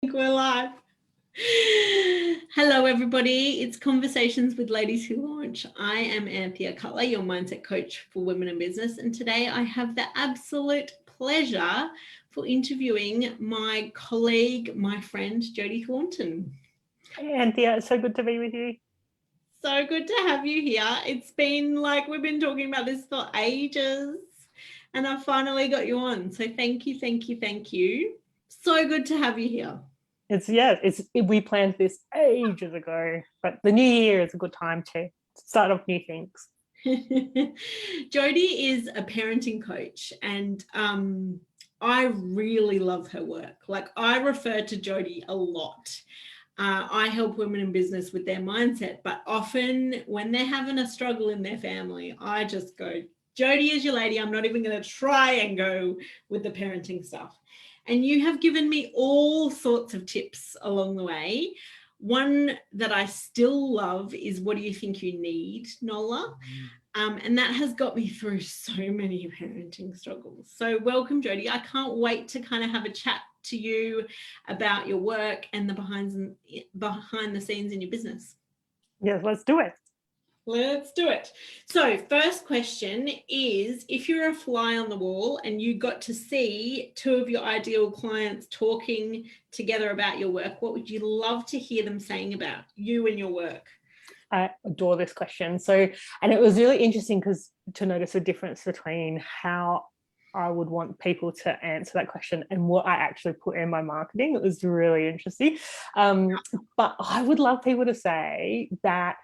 We're live. Hello, everybody. It's Conversations with Ladies Who Launch. I am Anthea Cutler, your mindset coach for women in business. And today I have the absolute pleasure for interviewing my colleague, my friend, Jodie Thornton. Hey, Anthea, it's so good to be with you. So good to have you here. It's been like we've been talking about this for ages and I've finally got you on. So thank you, thank you, thank you. So good to have you here. We planned this ages ago, but the new year is a good time to start off new things. Jodie is a parenting coach and I really love her work. Like I refer to Jodie a lot. I help women in business with their mindset, but often when they're having a struggle in their family, I just go, Jodie is your lady. I'm not even going to try and go with the parenting stuff. And you have given me all sorts of tips along the way. One that I still love is, what do you think you need, Nola? And that has got me through so many parenting struggles. So welcome, Jodie. I can't wait to kind of have a chat to you about your work and the behind the scenes in your business. Yes, let's do it. Let's do it. So first question is, if you're a fly on the wall and you got to see two of your ideal clients talking together about your work, what would you love to hear them saying about you and your work? I adore this question. And it was really interesting to notice the difference between how I would want people to answer that question and what I actually put in my marketing. It was really interesting. But I would love people to say that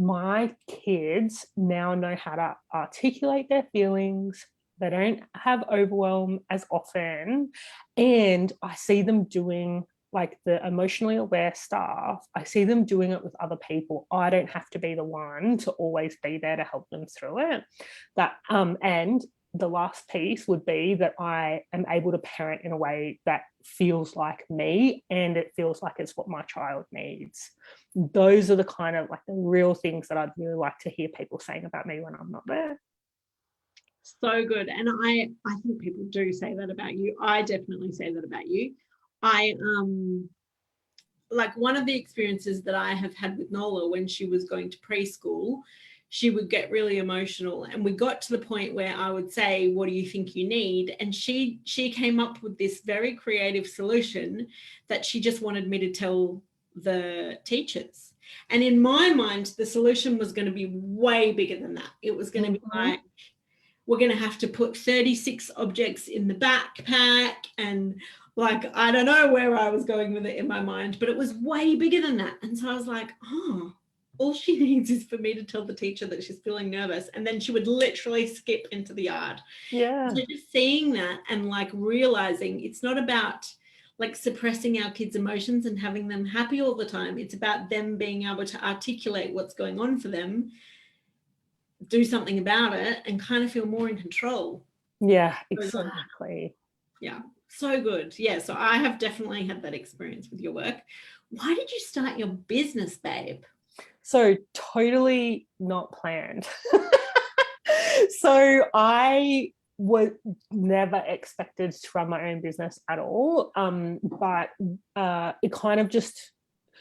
my kids now know how to articulate their feelings. They don't have overwhelm as often. And I see them doing like the emotionally aware stuff. I see them doing it with other people. I don't have to be the one to always be there to help them through it. And the last piece would be that I am able to parent in a way that feels like me and it feels like it's what my child needs. Those are the kind of like the real things that I'd really like to hear people saying about me when I'm not there. So good. And I think people do say that about you. I definitely say that about you. I like one of the experiences that I have had with Nola when she was going to preschool, she would get really emotional, and we got to the point where I would say, what do you think you need? And she came up with this very creative solution that she just wanted me to tell the teachers. And in my mind, the solution was going to be way bigger than that. It was going to be like, we're going to have to put 36 objects in the backpack, and like, I don't know where I was going with it in my mind, but it was way bigger than that. And so I was like, oh, all she needs is for me to tell the teacher that she's feeling nervous. And then she would literally skip into the yard. Yeah. So just seeing that and like realizing it's not about like suppressing our kids' emotions and having them happy all the time. It's about them being able to articulate what's going on for them, do something about it, and kind of feel more in control. Yeah, exactly. Yeah, so good. Yeah, so I have definitely had that experience with your work. Why did you start your business, babe? So totally not planned. So I was never expected to run my own business at all. But it kind of just,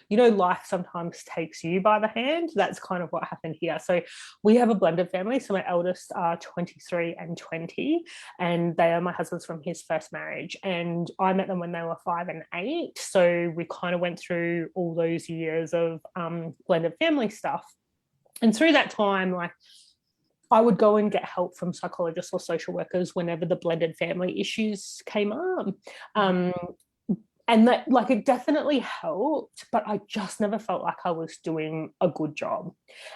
life sometimes takes you by the hand. That's kind of what happened here. So we have a blended family. So my eldest are 23 and 20, and they are my husband's from his first marriage. And I met them when they were 5 and 8. So we kind of went through all those years of blended family stuff. And through that time, like, I would go and get help from psychologists or social workers whenever the blended family issues came up. And that, like, it definitely helped, but I just never felt like I was doing a good job.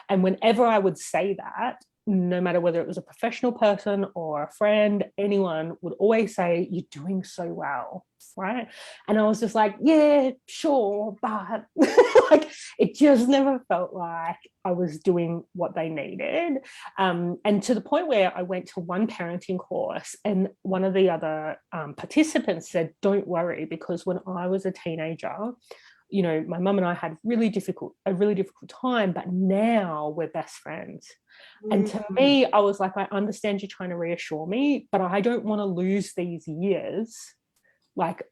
And whenever I would say that, no matter whether it was a professional person or a friend, anyone would always say, you're doing so well, right? And I was just like, yeah, sure, but like, it just never felt like I was doing what they needed. And to the point where I went to one parenting course, and one of the other participants said, don't worry, because when I was a teenager, my mum and I had a really difficult time, but now we're best friends. And to me, I was like, I understand you're trying to reassure me, but I don't want to lose these years, like,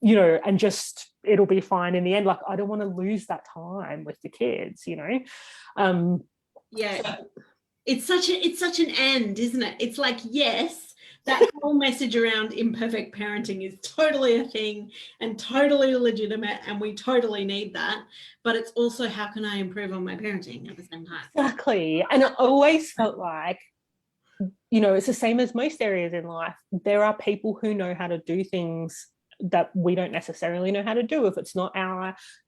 you know, and just it'll be fine in the end. Like, I don't want to lose that time with the kids, you know. Yeah, it's such an end, isn't it? It's like, yes, that whole message around imperfect parenting is totally a thing and totally legitimate, and we totally need that, but it's also, how can I improve on my parenting at the same time? Exactly. And I always felt like, you know, it's the same as most areas in life. There are people who know how to do things that we don't necessarily know how to do. If it's not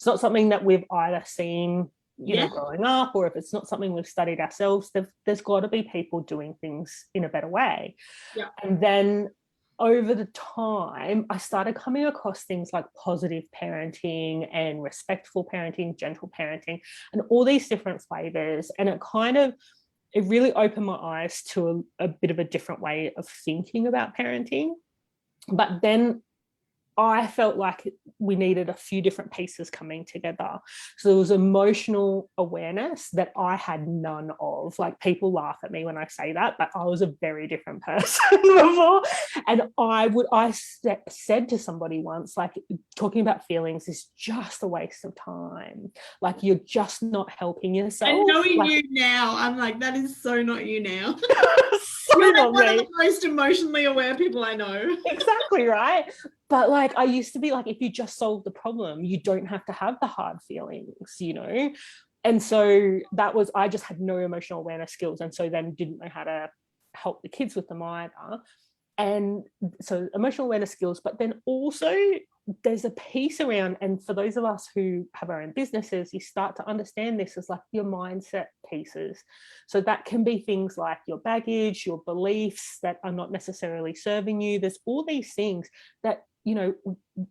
something that we've either seen, you know, growing up, or if it's not something we've studied ourselves, there's got to be people doing things in a better way. Yeah. And then over the time, I started coming across things like positive parenting and respectful parenting, gentle parenting, and all these different flavors. And it really opened my eyes to a bit of a different way of thinking about parenting. But then I felt like we needed a few different pieces coming together. So there was emotional awareness that I had none of. Like, people laugh at me when I say that, but I was a very different person before. And I said to somebody once, like, talking about feelings is just a waste of time. Like, you're just not helping yourself. And knowing like, you now, I'm like, that is so not you now. so You're not one me. of the most emotionally aware people I know. Exactly, right? But like, I used to be like, if you just solve the problem, you don't have to have the hard feelings, you know? And so I just had no emotional awareness skills, and so then didn't know how to help the kids with them either. And so emotional awareness skills, but then also there's a piece around, and for those of us who have our own businesses, you start to understand this as like your mindset pieces. So that can be things like your baggage, your beliefs that are not necessarily serving you. There's all these things that, you know,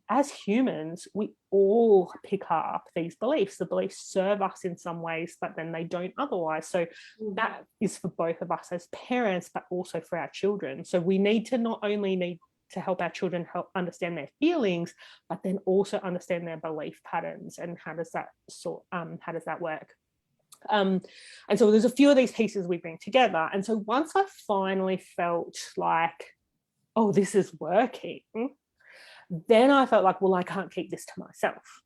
as humans, we all pick up these beliefs. The beliefs serve us in some ways, but then they don't otherwise. So that is for both of us as parents, but also for our children. So we need to not only to help our children help understand their feelings, but then also understand their belief patterns, and how does that work. And so there's a few of these pieces we bring together. And so once I finally felt like, oh, this is working, then I felt like, well, I can't keep this to myself.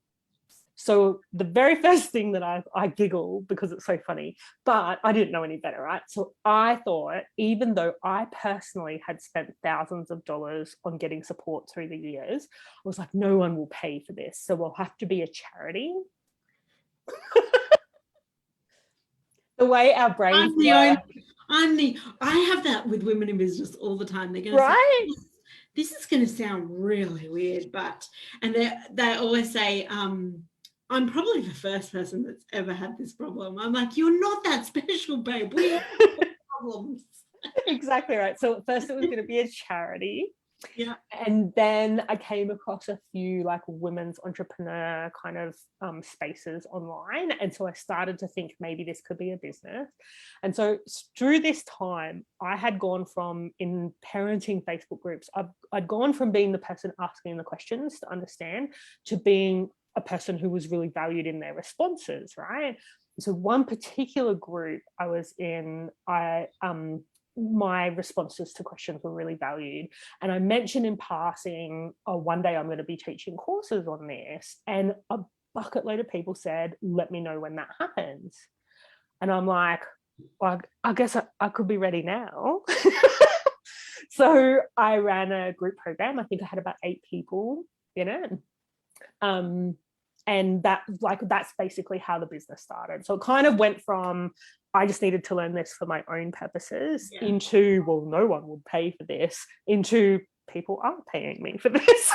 So the very first thing that I giggle because it's so funny, but I didn't know any better, right? So I thought, even though I personally had spent thousands of dollars on getting support through the years, I was like, no one will pay for this, so we'll have to be a charity. The way our brains work. I have that with women in business all the time. They're going to say, this is going to sound really weird, and they always say, I'm probably the first person that's ever had this problem. I'm like, you're not that special, babe. We have problems. Exactly right. So at first it was going to be a charity. Yeah. And then I came across a few like women's entrepreneur kind of spaces online. And so I started to think maybe this could be a business. And so through this time, I had gone from, in parenting Facebook groups, I'd gone from being the person asking the questions to understand, to being a person who was really valued in their responses, right? So one particular group I was in, my responses to questions were really valued. And I mentioned in passing, oh, one day I'm going to be teaching courses on this. And a bucket load of people said, let me know when that happens. And I'm like, well, I guess I could be ready now. So I ran a group program. I think I had about 8 people in it. And that's basically how the business started. So it kind of went from, I just needed to learn this for my own purposes, into, well, no one would pay for this, into people are paying me for this.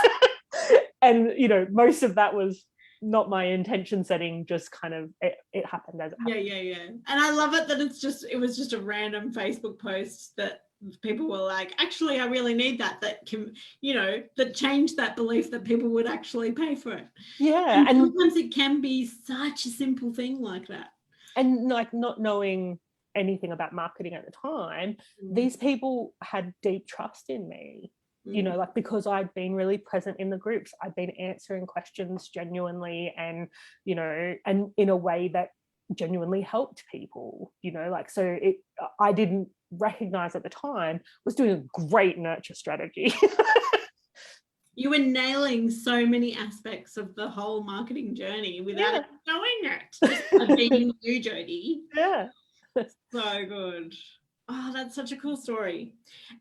And, you know, most of that was not my intention setting, just kind of, it happened as it happened. Yeah. And I love it that it was just a random Facebook post that people were like, actually, I really need that can, you know, that changed that belief that people would actually pay for it. Yeah. And sometimes it can be such a simple thing like that. And like, not knowing anything about marketing at the time, these people had deep trust in me, you know, like, because I'd been really present in the groups, I'd been answering questions genuinely, and, you know, and in a way that genuinely helped people, you know, like, so I didn't recognize at the time was doing a great nurture strategy. You were nailing so many aspects of the whole marketing journey without even knowing it. Just by being you, Jodie. Yeah. So good. Oh, that's such a cool story.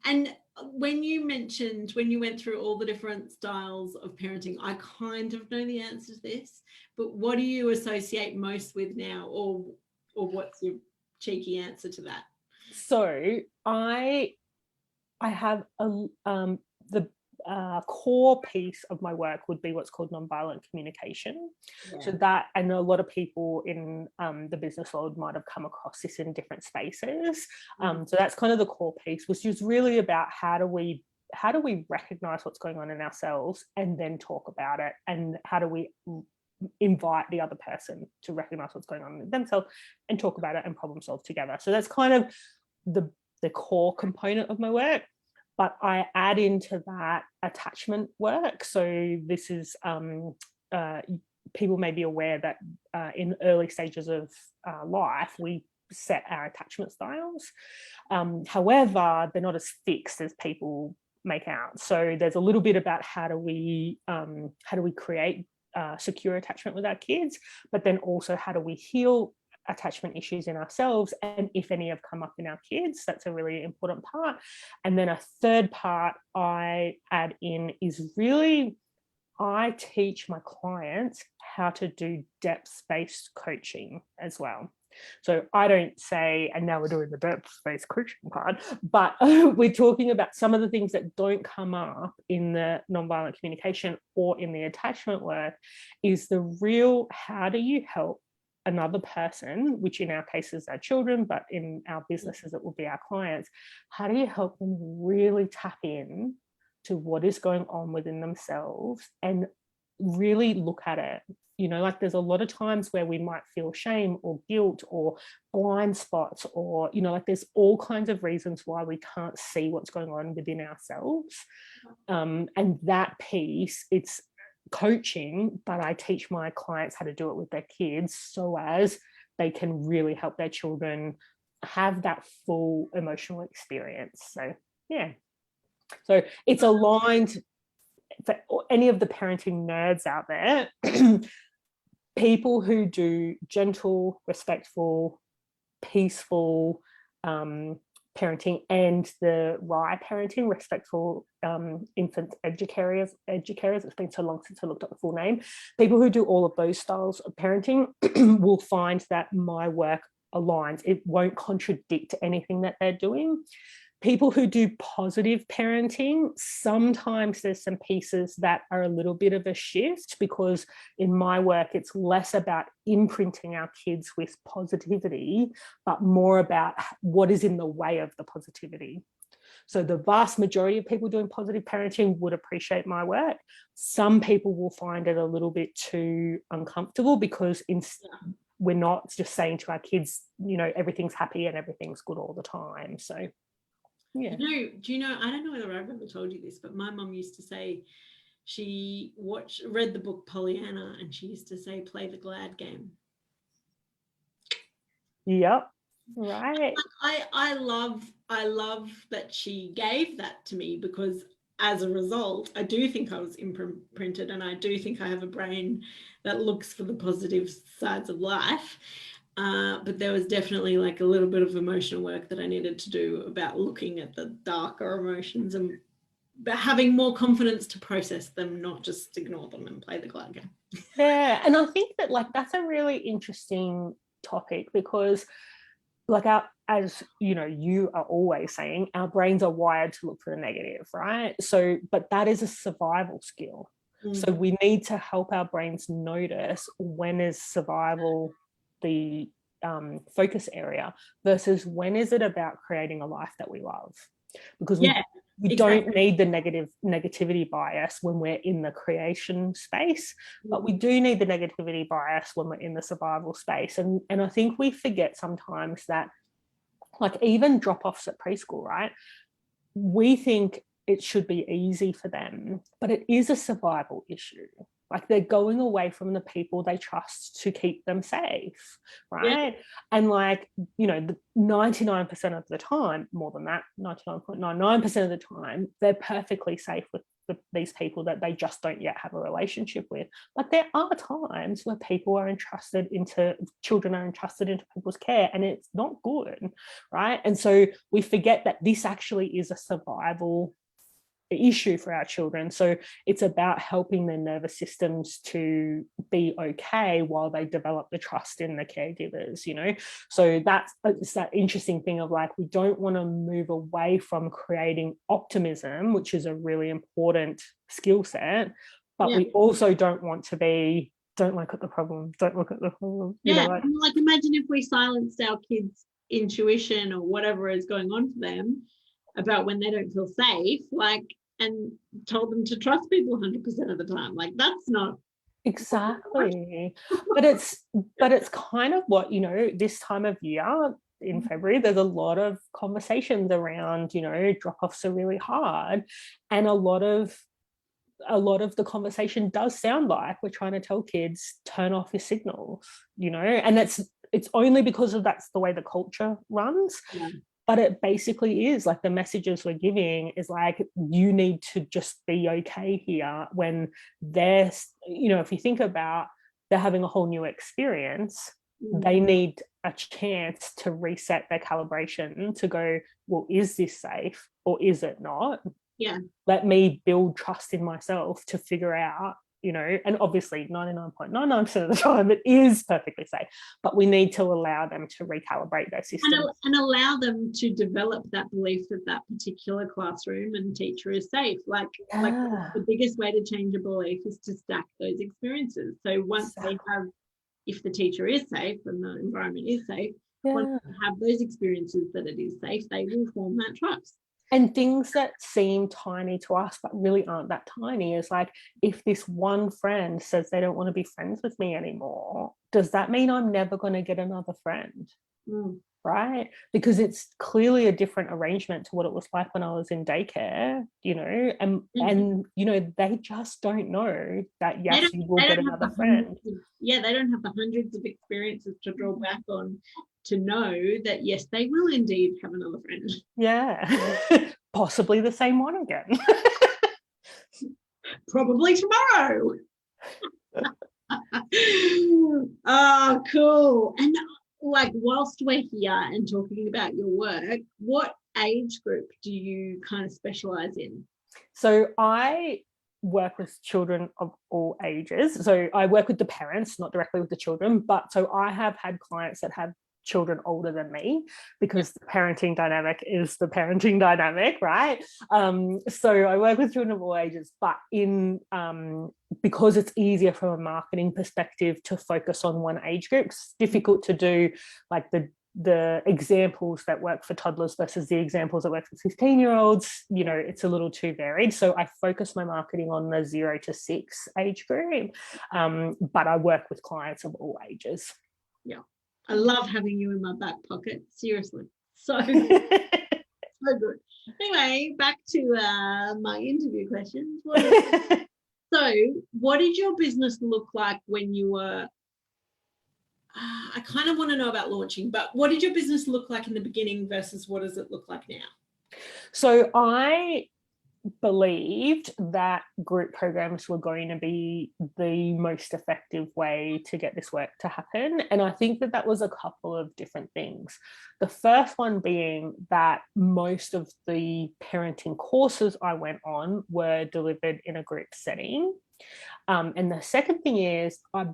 And when you mentioned, when you went through all the different styles of parenting, I kind of know the answer to this, but what do you associate most with now, or what's your cheeky answer to that? So I have the core piece of my work would be what's called nonviolent communication. Yeah. So that, I know a lot of people in the business world might have come across this in different spaces. So that's kind of the core piece, which is really about how do we recognize what's going on in ourselves and then talk about it, and how do we invite the other person to recognize what's going on in themselves and talk about it and problem solve together. So that's kind of the core component of my work. But I add into that attachment work. So this is, people may be aware that in early stages of life, we set our attachment styles. However, they're not as fixed as people make out. So there's a little bit about how do we create secure attachment with our kids, but then also how do we heal attachment issues in ourselves, and if any have come up in our kids. That's a really important part. And then a third part I add in is really, I teach my clients how to do depth-based coaching as well. So I don't say, and now we're doing the depth-based coaching part, but we're talking about some of the things that don't come up in the nonviolent communication or in the attachment work, is the real, how do you help another person, which in our case is our children, but in our businesses it will be our clients. How do you help them really tap in to what is going on within themselves and really look at it? You know, like there's a lot of times where we might feel shame or guilt or blind spots, or, you know, like there's all kinds of reasons why we can't see what's going on within ourselves. And that piece, it's coaching, but I teach my clients how to do it with their kids so as they can really help their children have that full emotional experience. So yeah, so it's aligned for any of the parenting nerds out there. People who do gentle, respectful, peaceful parenting, and the RIE parenting, respectful infant educators. It's been so long since I looked up the full name. People who do all of those styles of parenting will find that my work aligns. It won't contradict anything that they're doing. People who do positive parenting, sometimes there's some pieces that are a little bit of a shift, because in my work, it's less about imprinting our kids with positivity, but more about what is in the way of the positivity. So the vast majority of people doing positive parenting would appreciate my work. Some people will find it a little bit too uncomfortable, because we're not just saying to our kids, you know, everything's happy and everything's good all the time. So yeah. Do you know, I don't know whether I've ever told you this, but my mum used to say, she read the book Pollyanna, and she used to say, play the glad game. Yep. Right. I love that she gave that to me, because as a result, I do think I was imprinted, and I do think I have a brain that looks for the positive sides of life. But there was definitely like a little bit of emotional work that I needed to do about looking at the darker emotions and having more confidence to process them, not just ignore them and play the glad game. Yeah, and I think that like that's a really interesting topic, because like as you know, you are always saying, our brains are wired to look for the negative, right? So, but that is a survival skill. So we need to help our brains notice when is survival the focus area versus when is it about creating a life that we love. Because we don't need the negativity bias when we're in the creation space, but we do need the negativity bias when we're in the survival space. And I think we forget sometimes that, like even drop-offs at preschool, right? We think it should be easy for them, but it is a survival issue. Like they're going away from the people they trust to keep them safe, right? Yeah. And like, you know, the 99% of the time, more than that, 99.99% of the time, they're perfectly safe with these people that they just don't yet have a relationship with. But there are times where children are entrusted into people's care, and it's not good, right? And so we forget that this actually is a survival issue for our children. So it's about helping their nervous systems to be okay while they develop the trust in the caregivers, So it's that interesting thing of like, we don't want to move away from creating optimism, which is a really important skill set, but we also don't want to be, don't look at the problem, don't look at the problem. Like imagine if we silenced our kids' intuition or whatever is going on for them about when they don't feel safe, and told them to trust people 100% of the time. Like, that's not exactly. but it's kind of what, this time of year in February, there's a lot of conversations around, drop-offs are really hard, and a lot of the conversation does sound like we're trying to tell kids, turn off your signals, and it's only because of that's the way the culture runs. But it basically is like the messages we're giving is like, you need to just be okay here when there's, if you think about they're having a whole new experience, they need a chance to reset their calibration to go, well, is this safe or is it not? Yeah. Let me build trust in myself to figure out, and obviously 99.99% of the time it is perfectly safe, but we need to allow them to recalibrate their system and allow them to develop that belief that that particular classroom and teacher is safe. Like the biggest way to change a belief is to stack those experiences. So once they have, if the teacher is safe and the environment is safe, once they have those experiences that it is safe, they will form that trust. And things that seem tiny to us but really aren't that tiny is like, if this one friend says they don't want to be friends with me anymore, does that mean I'm never going to get another friend? Right? Because it's clearly a different arrangement to what it was like when I was in daycare, and they just don't know that, yes, you will get another friend. They don't have the hundreds of experiences to draw back on to know that, yes, they will indeed have another friend. Yeah. Possibly the same one again. Probably tomorrow. Oh, cool. And like, whilst we're here and talking about your work, what age group do you kind of specialize in? So I work with children of all ages. So I work with the parents, not directly with the children, but so I have had clients that have children older than me, because the parenting dynamic is the parenting dynamic, right? So I work with children of all ages, but because it's easier from a marketing perspective to focus on one age group, it's difficult to do like the examples that work for toddlers versus the examples that work for 15-year-olds. It's a little too varied. So I focus my marketing on the 0 to 6 age group, but I work with clients of all ages. Yeah. I love having you in my back pocket. Seriously. So good. So good. Anyway, back to my interview questions. So what did your business look like when you were, I kind of want to know about launching, but what did your business look like in the beginning versus what does it look like now? So I believed that group programs were going to be the most effective way to get this work to happen. And I think that was a couple of different things. The first one being that most of the parenting courses I went on were delivered in a group setting. And the second thing is I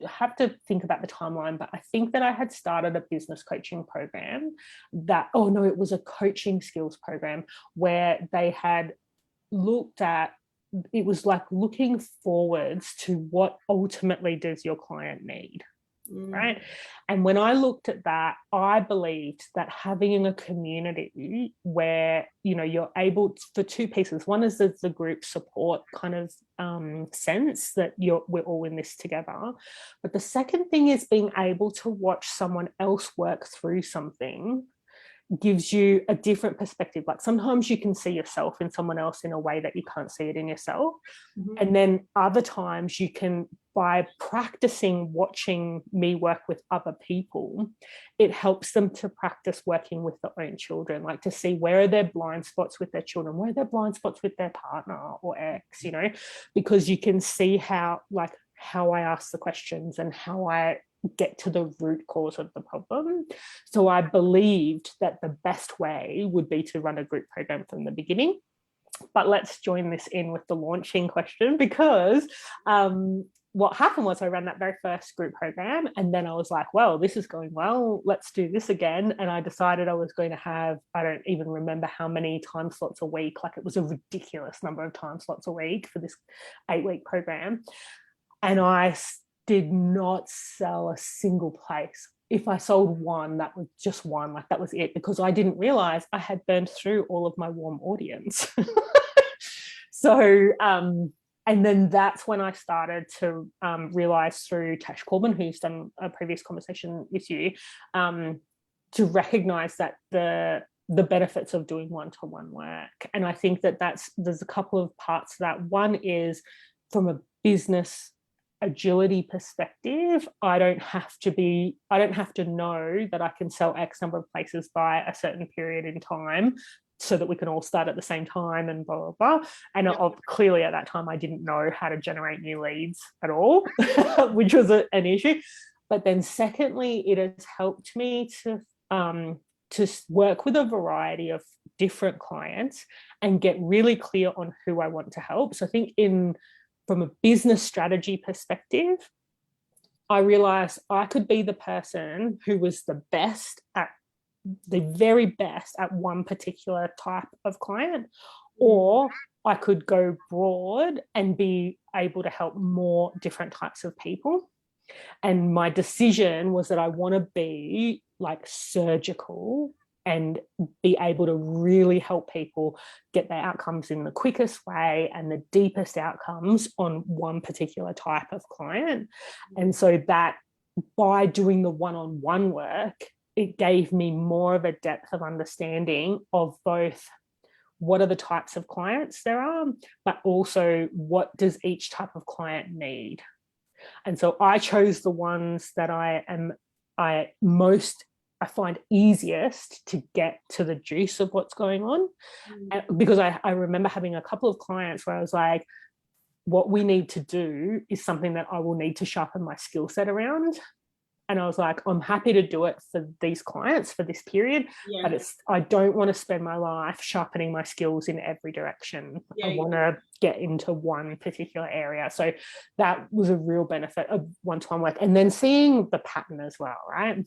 have to think about the timeline, but I think that I had started a business coaching program it was a coaching skills program where they had looked at, it was like looking forwards to what ultimately does your client need. Right. And when I looked at that, I believed that having a community where, you're able for two pieces. One is the group support kind of sense that we're all in this together. But the second thing is being able to watch someone else work through something gives you a different perspective. Like sometimes you can see yourself in someone else in a way that you can't see it in yourself. And then other times you can by practicing watching me work with other people, it helps them to practice working with their own children, like to see where are their blind spots with their children, where are their blind spots with their partner or ex, you know, because you can see how I ask the questions and how I get to the root cause of the problem. So I believed that the best way would be to run a group program from the beginning. But let's join this in with the launching question, because what happened was I ran that very first group program, and then I was like, well, this is going well, let's do this again. And I decided I was going to have, I don't even remember how many time slots a week, like it was a ridiculous number of time slots a week for this 8-week program. And I did not sell a single place. If I sold one, that was just one, like that was it, because I didn't realize I had burned through all of my warm audience. So, and then that's when I started to realize through Tash Corbin, who's done a previous conversation with you, to recognize that the benefits of doing one-to-one work. And I think that there's a couple of parts to that. One is from a business agility perspective, I don't have to know that I can sell X number of places by a certain period in time so that we can all start at the same time and blah, blah, blah. And clearly at that time, I didn't know how to generate new leads at all, which was an issue. But then secondly, it has helped me to work with a variety of different clients and get really clear on who I want to help. So I think from a business strategy perspective, I realized I could be the person who was the very best at one particular type of client, or I could go broad and be able to help more different types of people. And my decision was that I want to be like surgical and be able to really help people get their outcomes in the quickest way and the deepest outcomes on one particular type of client. And so that by doing the one-on-one work, it gave me more of a depth of understanding of both what are the types of clients there are, but also what does each type of client need. And so I chose the ones that I find easiest to get to the juice of what's going on. Because I remember having a couple of clients where I was like, what we need to do is something that I will need to sharpen my skill set around. And I was like, I'm happy to do it for these clients for this period, but I don't want to spend my life sharpening my skills in every direction. I want to get into one particular area. So that was a real benefit of one-to-one work. And then seeing the pattern as well, right?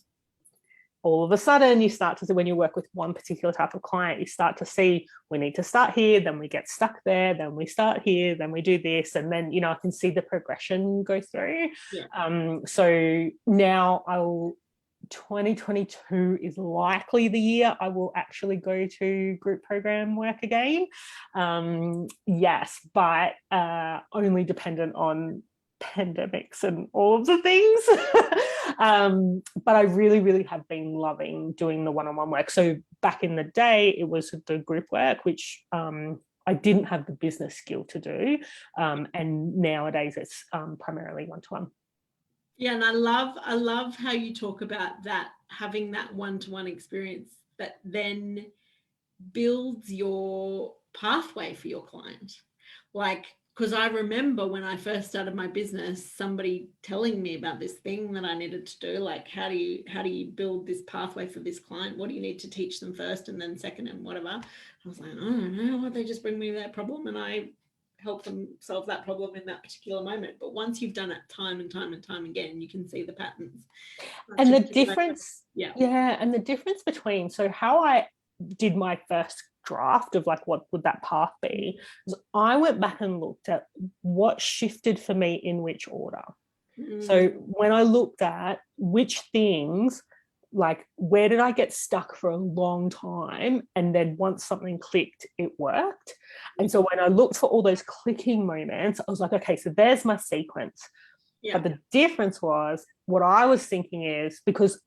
All of a sudden you start to see, when you work with one particular type of client, you start to see, we need to start here, then we get stuck there, then we start here, then we do this, and then, I can see the progression go through. So now 2022 is likely the year I will actually go to group program work again. Yes, but only dependent on pandemics and all of the things. But I really, really have been loving doing the one-on-one work. So back in the day, it was the group work, which I didn't have the business skill to do. And nowadays it's primarily one-to-one. Yeah, and I love how you talk about that, having that one-to-one experience that then builds your pathway for your client. Like, because I remember when I first started my business, somebody telling me about this thing that I needed to do, like how do you build this pathway for this client? What do you need to teach them first and then second and whatever? I was like, I don't know, they just bring me that problem and I help them solve that problem in that particular moment. But once you've done it time and time and time again, you can see the patterns. And the difference, and the difference between, so how I did my first draft of like what would that path be, I went back and looked at what shifted for me in which order. So when I looked at which things, like where did I get stuck for a long time, and then once something clicked, it worked. And so when I looked for all those clicking moments, I was like, okay, so there's my sequence. But the difference was, what I was thinking is, because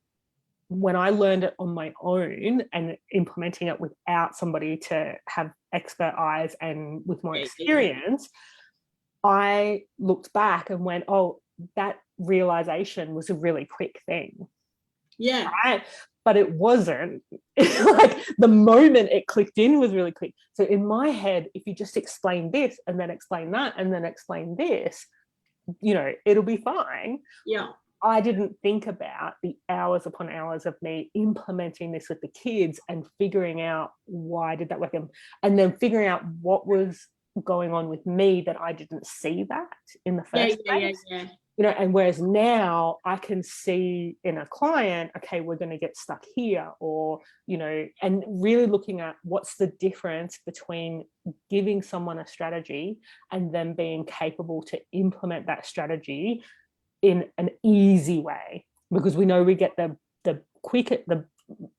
when I learned it on my own and implementing it without somebody to have expert eyes and with more experience, I looked back and went, oh, that realization was a really quick thing. Yeah. Right? But it wasn't. Like the moment it clicked in was really quick. So in my head, if you just explain this and then explain that and then explain this, you know, it'll be fine. Yeah. I didn't think about the hours upon hours of me implementing this with the kids and figuring out why did that work, and then figuring out what was going on with me that I didn't see that in the first place. Yeah. You know, and whereas now I can see in a client, okay, we're going to get stuck here, or, you know, and really looking at what's the difference between giving someone a strategy and them being capable to implement that strategy in an easy way, because we know we get the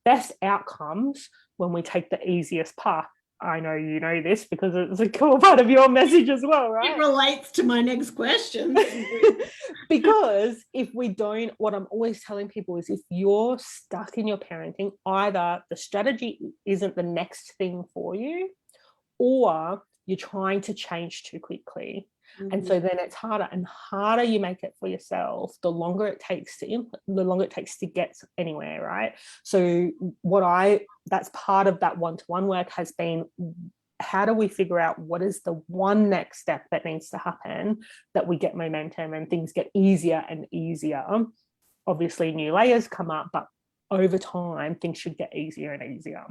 best outcomes when we take the easiest path. I know you know this because it's a cool part of your message as well, right? It relates to my next question. Because if we don't, what I'm always telling people is if you're stuck in your parenting, either the strategy isn't the next thing for you, or you're trying to change too quickly. Mm-hmm. And so then it's harder and harder you make it for yourself, the longer it takes to get anywhere, right? So that's part of that one-to-one work has been, how do we figure out what is the one next step that needs to happen that we get momentum and things get easier and easier. Obviously new layers come up, but over time things should get easier and easier.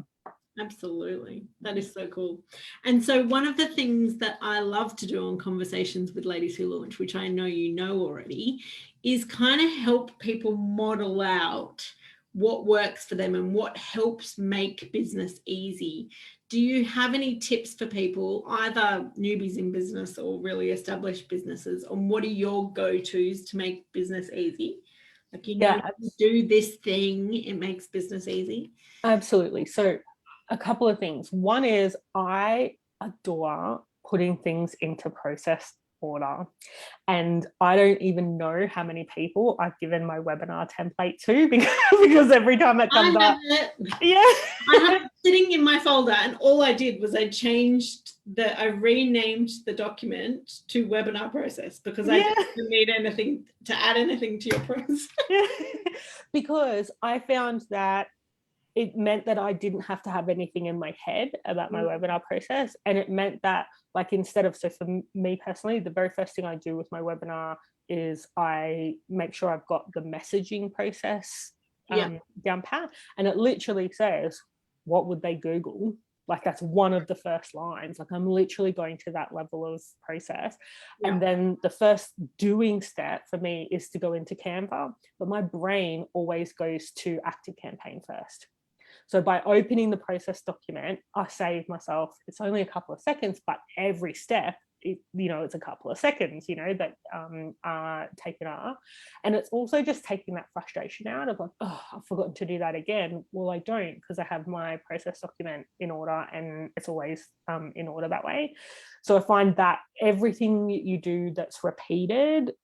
Absolutely. That is so cool. And so one of the things that I love to do on Conversations with Ladies Who Launch, which I know you know already, is kind of help people model out what works for them and what helps make business easy. Do you have any tips for people, either newbies in business or really established businesses, on what are your go-tos to make business easy? Like, you know, you do this thing, it makes business easy. Absolutely. So a couple of things. One is I adore putting things into process order, and I don't even know how many people I've given my webinar template to because every time it comes up, I have it sitting in my folder, and all I did was I renamed the document to webinar process because I didn't need anything to add anything to your process. Because I found that it meant that I didn't have to have anything in my head about my webinar process. And it meant that, like, so for me personally, the very first thing I do with my webinar is I make sure I've got the messaging process down pat. And it literally says, what would they Google? Like, that's one of the first lines. Like, I'm literally going to that level of process. Yeah. And then the first doing step for me is to go into Canva, but my brain always goes to ActiveCampaign first. So by opening the process document, I save myself, it's only a couple of seconds, but every step, it's a couple of seconds, that are taken up. And it's also just taking that frustration out of like, oh, I've forgotten to do that again. Well, I don't, because I have my process document in order, and it's always in order that way. So I find that everything you do that's repeated,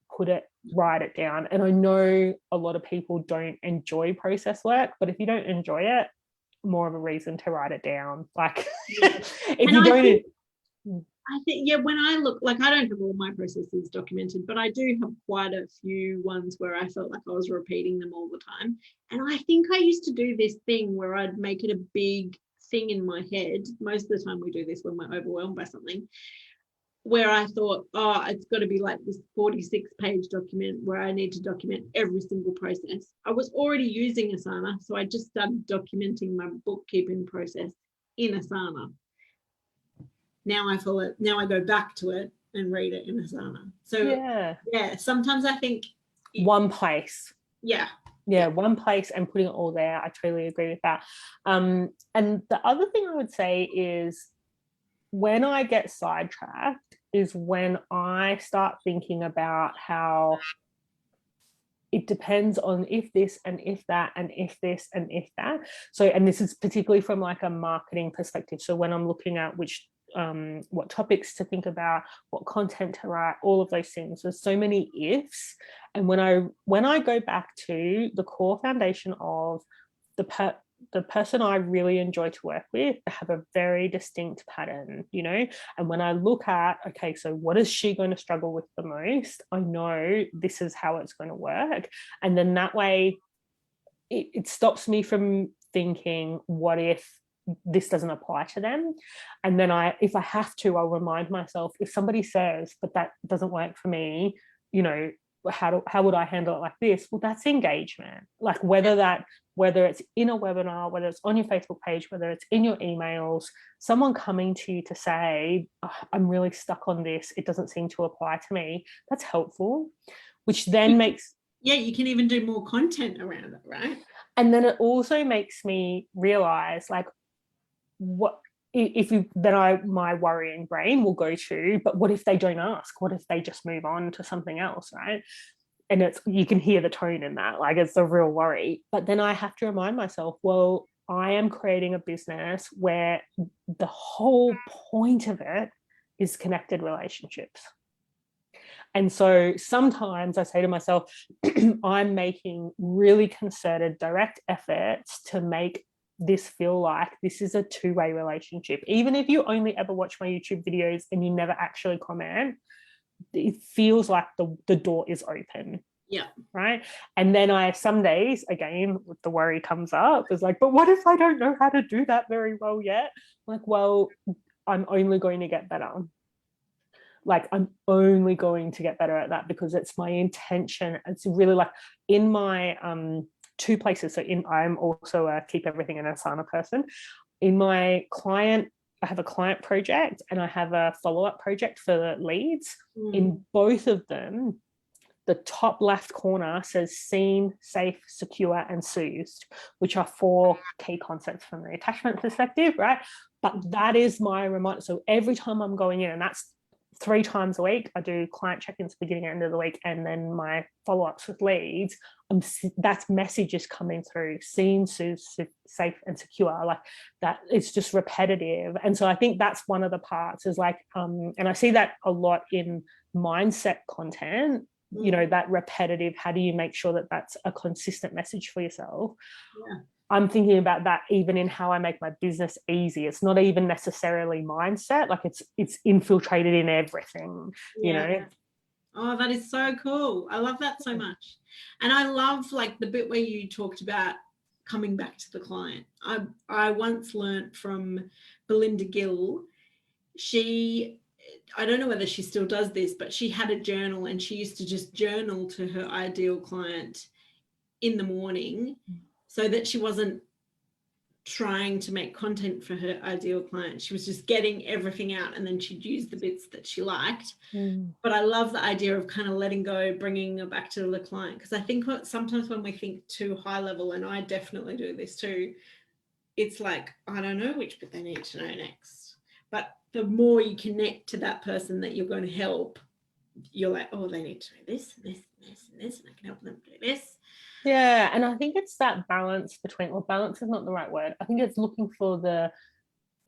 write it down. And I know a lot of people don't enjoy process work, but if you don't enjoy it, more of a reason to write it down. Like, if you don't. I think, when I look, like, I don't have all my processes documented, but I do have quite a few ones where I felt like I was repeating them all the time. And I think I used to do this thing where I'd make it a big thing in my head. Most of the time we do this when we're overwhelmed by something, where I thought, it's got to be like this 46-page document where I need to document every single process. I was already using Asana, so I just started documenting my bookkeeping process in Asana. Now I go back to it and read it in Asana. So sometimes I think one place. Yeah, one place and putting it all there. I totally agree with that. And the other thing I would say is, when I get sidetracked is when I start thinking about how it depends on if this and if that and if this and if that. So, and this is particularly from like a marketing perspective. So when I'm looking at what topics to think about, what content to write, all of those things, there's so many ifs. And when I go back to the core foundation of the person I really enjoy to work with, they have a very distinct pattern, you know. And when I look at, okay, so what is she going to struggle with the most, I know this is how it's going to work. And then that way it stops me from thinking, what if this doesn't apply to them? And then if I have to, I'll remind myself, if somebody says, but that doesn't work for me, you know, how would I handle it like this? Well, that's engagement. Like whether it's in a webinar, whether it's on your Facebook page, whether it's in your emails, someone coming to you to say, oh, I'm really stuck on this, it doesn't seem to apply to me, that's helpful, which then makes, yeah, you can even do more content around it, right? and then it also makes me realize, like, what if you then my worrying brain will go to, but what if they don't ask? What if they just move on to something else, right? And you can hear the tone in that, like it's a real worry. But then I have to remind myself, well, I am creating a business where the whole point of it is connected relationships. And so sometimes I say to myself, I'm making really concerted, direct efforts to make this feel like this is a two-way relationship. Even if you only ever watch my YouTube videos and you never actually comment, it feels like the door is open. Yeah. Right. And then some days, again, the worry comes up, is like, but what if I don't know how to do that very well yet? Like, well, I'm only going to get better. Like, I'm only going to get better at that because it's my intention. It's really like in my two places. So I'm also a keep everything in Asana person. In my client, I have a client project and I have a follow-up project for leads. In both of them, the top left corner says seen, safe, secure, and soothed, which are 4 key concepts from the attachment perspective, right? But that is my reminder. So every time I'm going in, and that's 3 times a week, I do client check-ins beginning and end of the week, and then my follow-ups with leads, that message is coming through, seen, soothed, safe, and secure. Like that, it's just repetitive. And so I think that's one of the parts is like, and I see that a lot in mindset content, you know, that repetitive, how do you make sure that that's a consistent message for yourself? Yeah. I'm thinking about that even in how I make my business easy. It's not even necessarily mindset, like it's infiltrated in everything, you know. Oh, that is so cool. I love that so much. And I love like the bit where you talked about coming back to the client. I once learned from Belinda Gill. I don't know whether she still does this, but she had a journal and she used to just journal to her ideal client in the morning so that she wasn't trying to make content for her ideal client. She was just getting everything out and then she'd use the bits that she liked. But I love the idea of kind of letting go, bringing it back to the client, because I think sometimes when we think too high level, and I definitely do this too, it's like, I don't know which bit they need to know next. But the more you connect to that person that you're going to help, you're like, oh, they need to know this, and this, and this, and this, and I can help them do this. Yeah, and I think it's that balance between, well, balance is not the right word. I think it's looking for the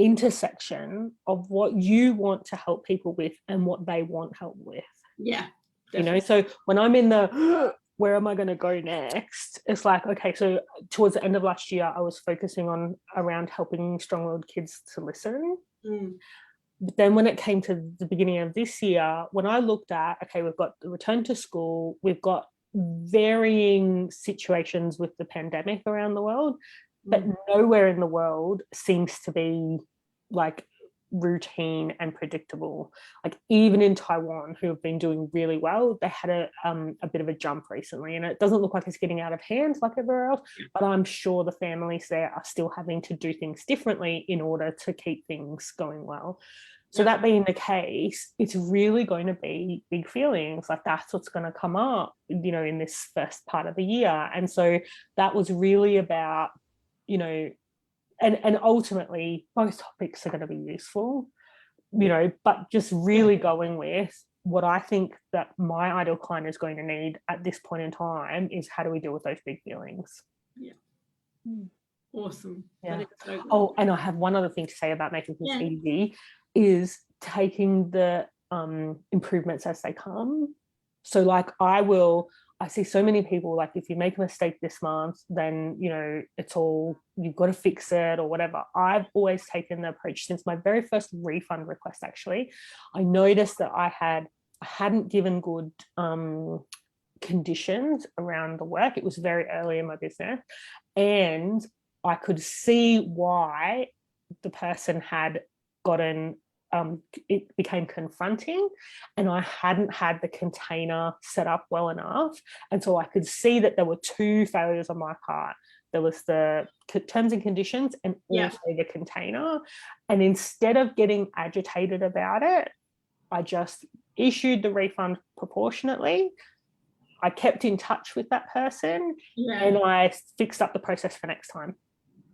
intersection of what you want to help people with and what they want help with. Yeah, definitely. You know, so when I'm in the where am I going to go next, it's like, okay, so towards the end of last year I was focusing around helping strong-willed kids to listen. But then when it came to the beginning of this year, when I looked at, okay, we've got the return to school, we've got varying situations with the pandemic around the world, but nowhere in the world seems to be like routine and predictable. Like even in Taiwan, who have been doing really well, they had a bit of a jump recently, and it doesn't look like it's getting out of hand like everywhere else, but I'm sure the families there are still having to do things differently in order to keep things going well. So that being the case, it's really going to be big feelings. Like that's what's going to come up, you know, in this first part of the year. And so that was really about, you know, and ultimately both topics are going to be useful, you know, but just really going with what I think that my ideal client is going to need at this point in time is how do we deal with those big feelings? Yeah. Awesome. Yeah. Oh, and I have one other thing to say about making things easy is taking the improvements as they come. So like I will I see so many people, like, if you make a mistake this month, then, you know, it's all, you've got to fix it or whatever. I've always taken the approach since my very first refund request, actually. I noticed that I hadn't given good conditions around the work. It was very early in my business, and I could see why the person had gotten, it became confronting, and I hadn't had the container set up well enough. And so I could see that there were two failures on my part. There was the terms and conditions and also the container. And instead of getting agitated about it, I just issued the refund proportionately. I kept in touch with that person, and I fixed up the process for next time.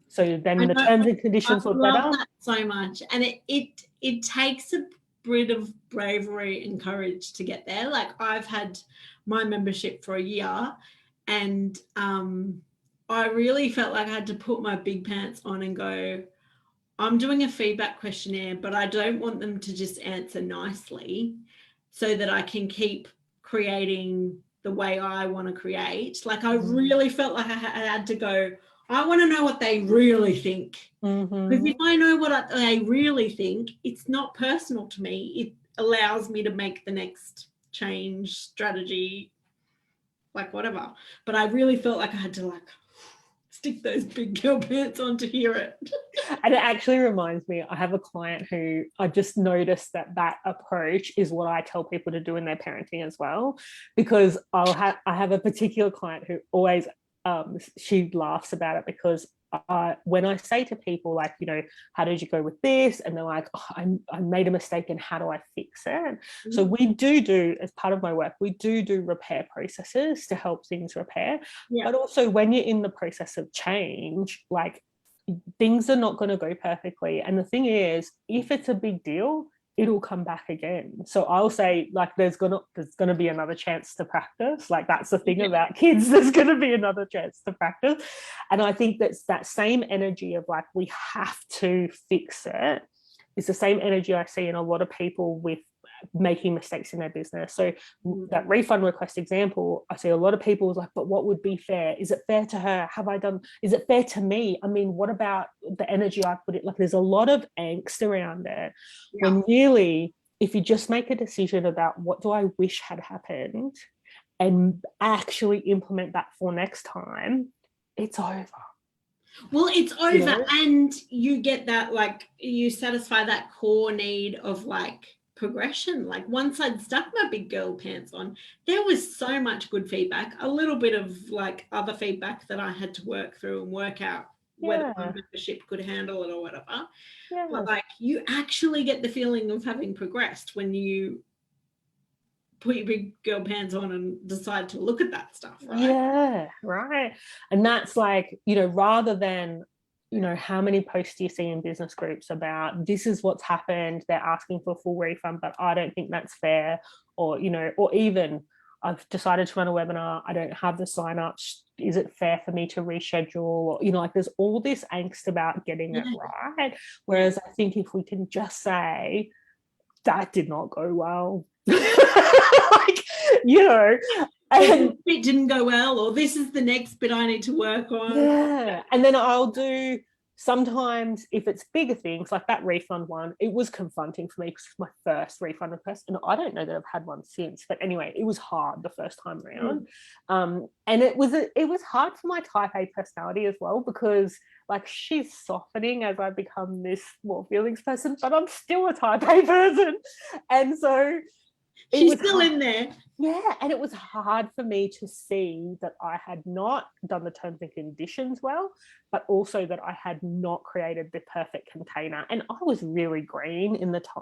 So then the terms and conditions were better. I love that so much. And it takes a bit of bravery and courage to get there. Like, I've had my membership for a year, and I really felt like I had to put my big pants on and go, I'm doing a feedback questionnaire, but I don't want them to just answer nicely, so that I can keep creating the way I want to create. Like, I really felt like I had to go, I want to know what they really think. Because if I know what they really think, it's not personal to me. It allows me to make the next change, strategy, like whatever. But I really felt like I had to, like, stick those big girl pants on to hear it. And it actually reminds me, I have a client who I just noticed that approach is what I tell people to do in their parenting as well. Because I have a particular client who always, she laughs about it, because when I say to people, like, you know, how did you go with this? And they're like, oh, I made a mistake, and how do I fix it? So we do, as part of my work, we do repair processes to help things repair. But also, when you're in the process of change, like, things are not going to go perfectly. And the thing is, if it's a big deal, it'll come back again. So I'll say, like, there's gonna be another chance to practice. Like, that's the thing about kids, there's gonna be another chance to practice. And I think that's that same energy of, like, we have to fix it, is the same energy I see in a lot of people with making mistakes in their business. So that refund request example, I see a lot of people like, but what would be fair? Is it fair to her? Is it fair to me? I mean, what about the energy I put it? Like, there's a lot of angst around it. When really, if you just make a decision about what do I wish had happened and actually implement that for next time, it's over. Well, it's over, you know? And you get that, like, you satisfy that core need of, like, progression. Like, once I'd stuck my big girl pants on, there was so much good feedback, a little bit of, like, other feedback that I had to work through and work out whether my membership could handle it or whatever. But, like, you actually get the feeling of having progressed when you put your big girl pants on and decide to look at that stuff, right? And that's, like, you know, rather than, you know, how many posts do you see in business groups about this is what's happened, they're asking for a full refund, but I don't think that's fair. Or, you know, or even, I've decided to run a webinar, I don't have the sign-ups, is it fair for me to reschedule? Or, you know, like, there's all this angst about getting it right. Whereas I think if we can just say, that did not go well. Like, you know, and it didn't go well, or this is the next bit I need to work on. And then I'll do, sometimes if it's bigger things, like that refund one, it was confronting for me because it's my first refund request, and I don't know that I've had one since, but anyway, it was hard the first time around. And it was hard for my type A personality as well, because, like, she's softening as I become this more feelings person, but I'm still a type A person, and so she's still in there. And it was hard for me to see that I had not done the terms and conditions well, but also that I had not created the perfect container. And I was really green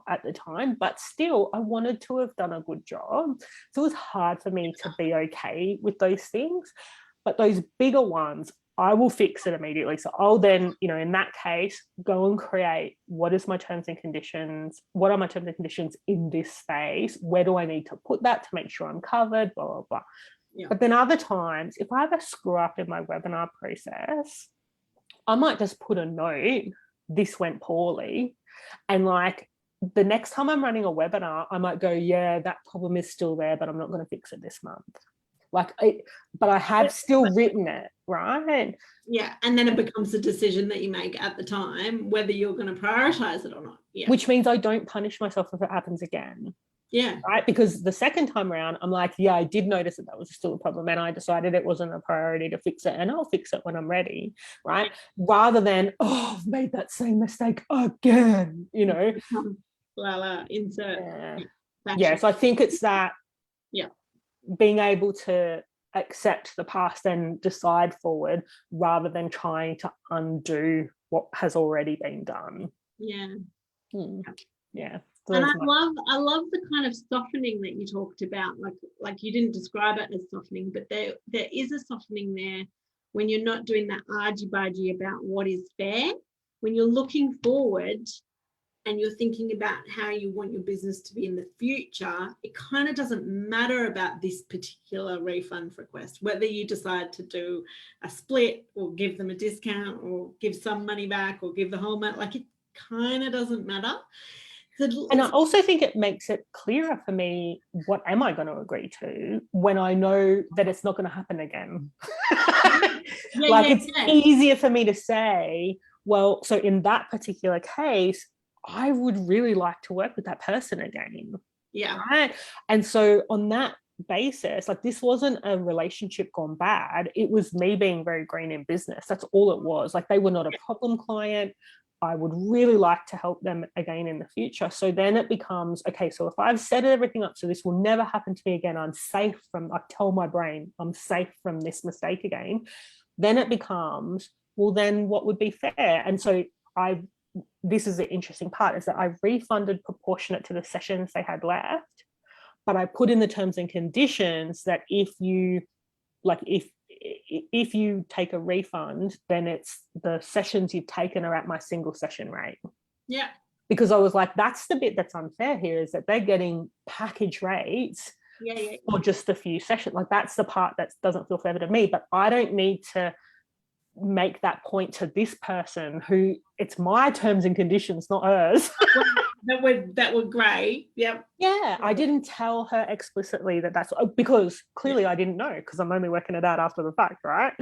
at the time, but still I wanted to have done a good job. So it was hard for me to be okay with those things. But those bigger ones, I will fix it immediately. So I'll then, you know, in that case, go and create, what is my terms and conditions? What are my terms and conditions in this space? Where do I need to put that to make sure I'm covered? Blah, blah, blah. But then other times, if I have a screw up in my webinar process, I might just put a note, this went poorly. And, like, the next time I'm running a webinar, I might go, yeah, that problem is still there, but I'm not going to fix it this month. Like, but I have still written it, right? Yeah. And then it becomes a decision that you make at the time, whether you're going to prioritize it or not. Yeah. Which means I don't punish myself if it happens again. Yeah. Right. Because the second time around, I'm like, yeah, I did notice that was still a problem. And I decided it wasn't a priority to fix it. And I'll fix it when I'm ready. Right. Rather than, oh, I've made that same mistake again, you know. Insert. Yeah. So I think it's that. Yeah. Being able to accept the past and decide forward rather than trying to undo what has already been done. Yeah. Yeah. So and I love the kind of softening that you talked about. Like you didn't describe it as softening, but there is a softening there when you're not doing that argy-bargy about what is fair. When you're looking forward and you're thinking about how you want your business to be in the future, it kind of doesn't matter about this particular refund request, whether you decide to do a split or give them a discount or give some money back or give the whole amount. Like, it kind of doesn't matter. And I also think it makes it clearer for me, what am I going to agree to when I know that it's not going to happen again? It's easier for me to say, well, so in that particular case, I would really like to work with that person again. Yeah. Right. And so on that basis, like, this wasn't a relationship gone bad. It was me being very green in business. That's all it was. Like, they were not a problem client. I would really like to help them again in the future. So then it becomes, okay, so if I've set everything up so this will never happen to me again, I tell my brain I'm safe from this mistake again, then it becomes, well, then what would be fair? And so this is the interesting part, is that I refunded proportionate to the sessions they had left, but I put in the terms and conditions that if you take a refund, then it's the sessions you've taken are at my single session rate. Yeah. Because I was like, that's the bit that's unfair here, is that they're getting package rates for just a few sessions. Like, that's the part that doesn't feel fair to me, but I don't need to make that point to this person who it's my terms and conditions, not hers. that were grey. Yep. Yeah, I didn't tell her explicitly that's because clearly I didn't know, because I'm only working it out after the fact, right?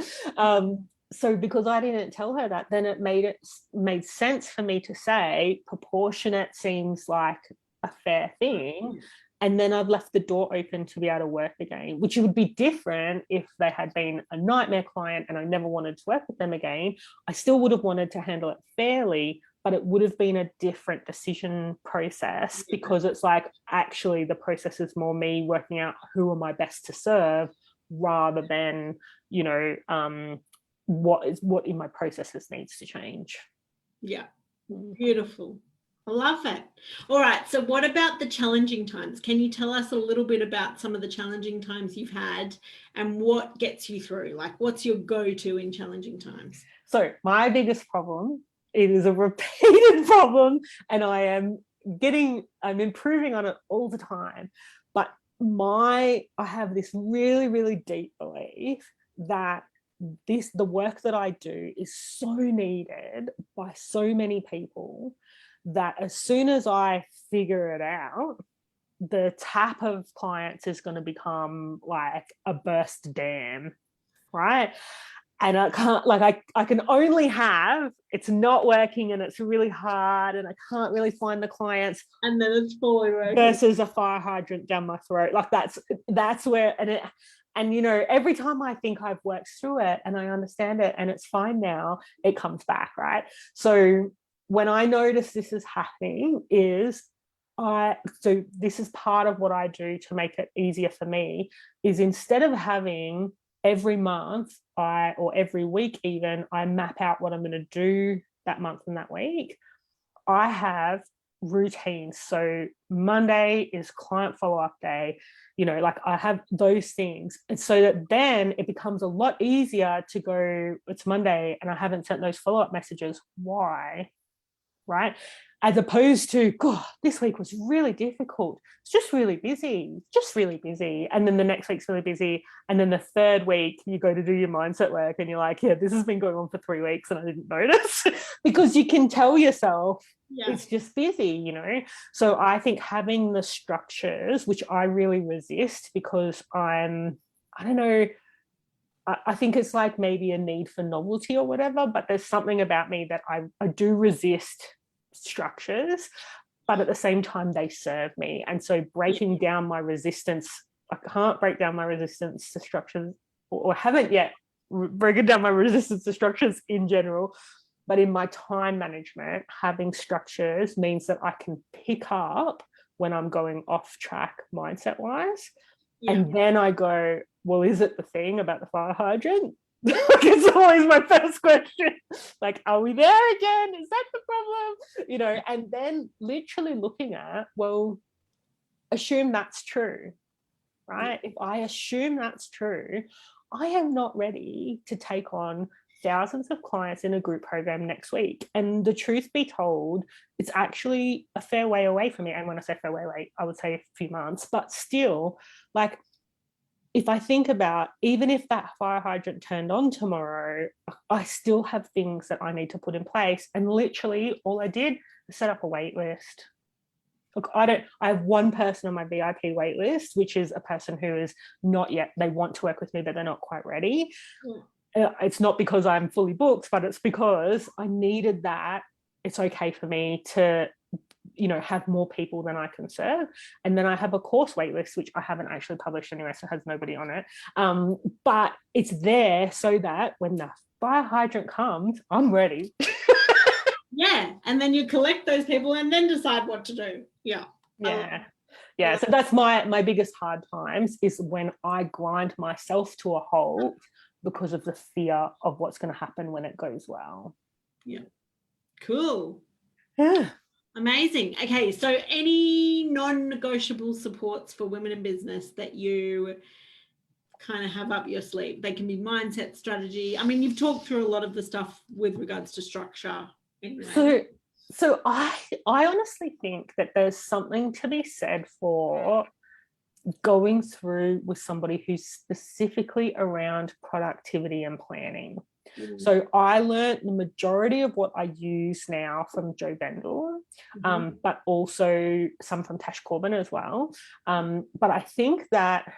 So because I didn't tell her that, then it made sense for me to say proportionate seems like a fair thing. And then I've left the door open to be able to work again, which would be different if they had been a nightmare client and I never wanted to work with them again. I still would have wanted to handle it fairly, but it would have been a different decision process, because it's like, actually the process is more me working out who am I best to serve, rather than, what in my processes needs to change. Yeah. Beautiful. I love it. All right. So what about the challenging times? Can you tell us a little bit about some of the challenging times you've had and what gets you through? Like, what's your go-to in challenging times? So my biggest problem, it is a repeated problem, and I'm improving on it all the time. But I have this really, really deep belief that the work that I do is so needed by so many people that as soon as I figure it out, the tap of clients is going to become like a burst dam, right? And I can't, I can only have, it's not working and it's really hard and I can't really find the clients. And then it's fully working. Versus a fire hydrant down my throat. Like, that's where, and every time I think I've worked through it and I understand it and it's fine now, it comes back, right? So when I notice this is happening so this is part of what I do to make it easier for me, is instead of having every month or every week even, I map out what I'm going to do that month and that week, I have routines. So Monday is client follow-up day, I have those things. And so that then it becomes a lot easier to go, it's Monday and I haven't sent those follow-up messages. Why? Right? As opposed to, God, this week was really difficult. It's just really busy. And then the next week's really busy. And then the third week you go to do your mindset work and you're like, yeah, this has been going on for 3 weeks and I didn't notice. Because you can tell yourself it's just busy, So I think having the structures, which I really resist because I'm I don't know, I think it's like maybe a need for novelty or whatever, but there's something about me that I do resist structures, but at the same time they serve me. And so breaking down my resistance, I can't break down my resistance to structures, or haven't yet broken down my resistance to structures in general. But in my time management, having structures means that I can pick up when I'm going off track mindset wise. Yeah. And then I go, well, is it the thing about the fire hydrant? It's always my first question. Like, are we there again? Is that the problem? You know, and then literally looking at, well, assume that's true, right? If I assume that's true, I am not ready to take on thousands of clients in a group program next week. And the truth be told, it's actually a fair way away from me. And when I say fair way away, I would say a few months, but still, like, if I think about, even if that fire hydrant turned on tomorrow, I still have things that I need to put in place. And literally all I did was set up a wait list. Look, I have one person on my VIP wait list, which is a person who is not yet, they want to work with me, but they're not quite ready. It's not because I'm fully booked, but it's because I needed that. It's okay for me to, you know, have more people than I can serve. And then I have a course waitlist, which I haven't actually published anyway, so it has nobody on it. But it's there so that when the fire hydrant comes, I'm ready. Yeah. And then you collect those people and then decide what to do. Yeah. Yeah. So that's my biggest hard times, is when I grind myself to a halt because of the fear of what's going to happen when it goes well. Yeah. Cool. Yeah. Amazing. Okay, so any non-negotiable supports for women in business that you kind of have up your sleeve? They can be mindset, strategy. I mean, you've talked through a lot of the stuff with regards to structure. Anyway. So I honestly think that there's something to be said for going through with somebody who's specifically around productivity and planning. So I learned the majority of what I use now from Joe Bendel, but also some from Tash Corbin as well. But I think that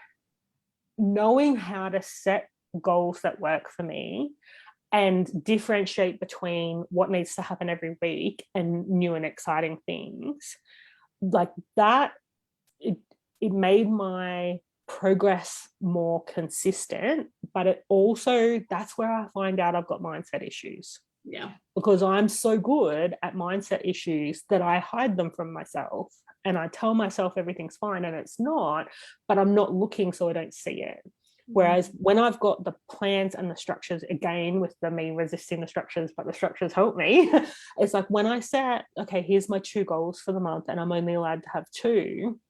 knowing how to set goals that work for me and differentiate between what needs to happen every week and new and exciting things, like that, it made my progress more consistent, but it also, that's where I find out I've got mindset issues. Yeah. Because I'm so good at mindset issues that I hide them from myself and I tell myself everything's fine and it's not, but I'm not looking so I don't see it. Whereas when I've got the plans and the structures, again, with me resisting the structures, but the structures help me, it's like when I set, okay, here's my 2 goals for the month and I'm only allowed to have 2.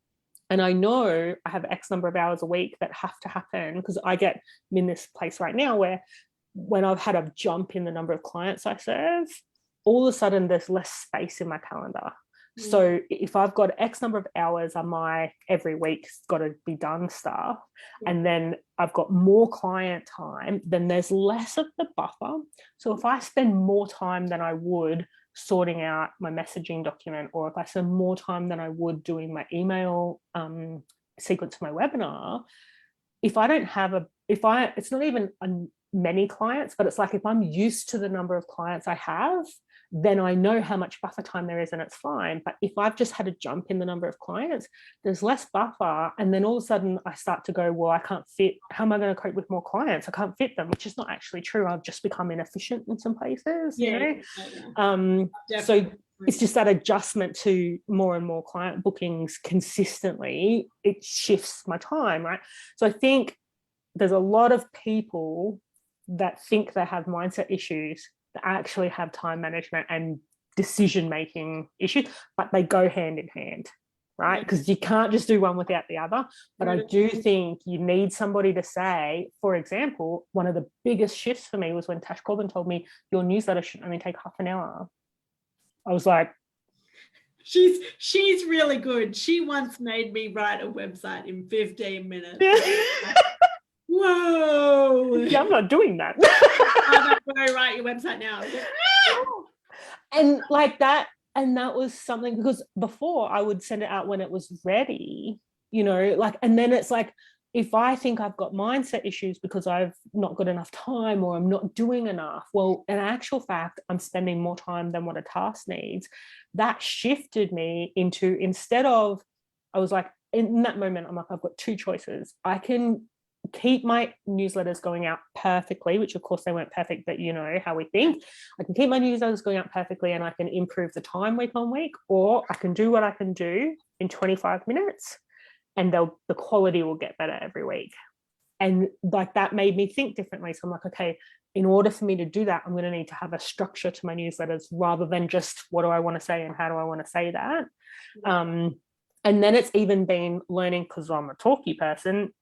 And I know I have X number of hours a week that have to happen, because I'm in this place right now where when I've had a jump in the number of clients I serve, all of a sudden there's less space in my calendar. So if I've got X number of hours on my every week's got to be done stuff, and then I've got more client time, then there's less of the buffer. So if I spend more time than I would sorting out my messaging document, or if I spend more time than I would doing my email sequence for my webinar, if I don't have it's not even many clients, but it's like if I'm used to the number of clients I have, then I know how much buffer time there is and it's fine. But if I've just had a jump in the number of clients, there's less buffer. And then all of a sudden I start to go, well, I can't fit. How am I going to cope with more clients? I can't fit them, which is not actually true. I've just become inefficient in some places, you know? So it's just that adjustment to more and more client bookings consistently. It shifts my time, right? So I think there's a lot of people that think they have mindset issues that actually have time management and decision-making issues, but they go hand in hand, right? Because you can't just do one without the other. But I do think you need somebody to say, for example, one of the biggest shifts for me was when Tash Corbin told me your newsletter should only take half an hour. I was like, she's really good. She once made me write a website in 15 minutes. Whoa. Yeah, I'm not doing that. I'm going to write your website now. And like that, and that was something, because before I would send it out when it was ready, you know, like, and then it's like if I think I've got mindset issues because I've not got enough time or I'm not doing enough, well, in actual fact, I'm spending more time than what a task needs. That shifted me into, instead of, I was like, in that moment, I'm like, I've got two choices. I can keep my newsletters going out perfectly, which of course they weren't perfect, but you know how we think. I can keep my newsletters going out perfectly and I can improve the time week on week, or I can do what I can do in 25 minutes and the quality will get better every week. And like that made me think differently. So I'm like, okay, in order for me to do that, I'm going to need to have a structure to my newsletters rather than just what do I want to say and how do I want to say that. And then it's even been learning, because I'm a talky person,